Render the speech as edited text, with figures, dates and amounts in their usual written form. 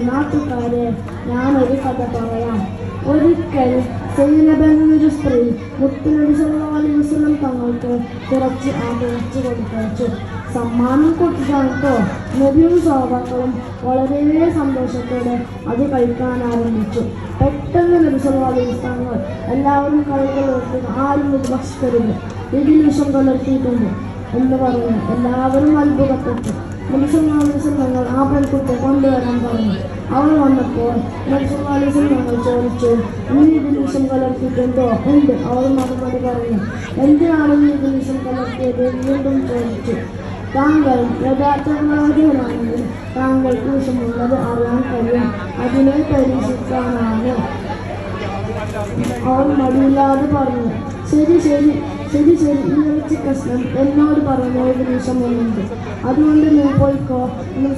നാട്ടുകാരെ ഞാനൊരു കഥ പറയാം. ഒരിക്കൽ സൈനബ എന്നൊരു സ്ത്രീ മുത്തുനബി സല്ലല്ലാഹു അലൈഹി വസല്ലം തങ്ങൾക്ക് കുറച്ച് ആദരിച്ചു കൊടുത്തയച്ചു. സമ്മാനം കൊടുത്തതാണ് കേട്ടോ. നബിയും സ്വഹാബാക്കളും വളരെ സന്തോഷത്തോടെ അത് കഴിക്കാൻ ആരംഭിച്ചു. പെട്ടെന്ന് നബി സല്ലല്ലാഹു അലൈഹി വസല്ലം എല്ലാവരും കൈകൾ ഓർക്കുക, ആരും ഇത് ഭക്ഷിക്കരുത്, ഇതിൽ വിഷം കലർത്തിയിട്ടുണ്ട് എന്ന് പറഞ്ഞു. എല്ലാവരും അത്ഭുതപ്പെട്ടു. നബി സല്ലല്ലാഹു അലൈഹി വസല്ലം ആ പെൺകുട്ടിയെ കൊണ്ടുവരാൻ പറഞ്ഞു. അവൾ വന്നപ്പോൾ നബി സല്ലല്ലാഹു അലൈഹി വസല്ലം ചോദിച്ചു, നീ ഇതിൽ വിഷം കലർത്തിയിട്ടുണ്ടോ? ഉണ്ട്. അവൾ മറുപടി പറഞ്ഞു. എന്തിനാണ് നീ ഇതിൽ വിഷം കലർത്തിയത്? വീണ്ടും ചോദിച്ചു. താങ്കൾ യഥാർത്ഥ പ്രവാചകനാണെങ്കിൽ താങ്കൾക്ക് വിഷമുള്ളത് അറിയാൻ കഴിയും, അതിനെ പരീക്ഷിക്കാനാണ്. അവൾ മടിയില്ലാതെ പറഞ്ഞു. ശരി, ഈ ഇറച്ചി കഷ്ണം എന്നോട് പറഞ്ഞ ഒരു വിഷമൊന്നുണ്ട്, അതുകൊണ്ട് നീ പോയിക്കോ എന്ന്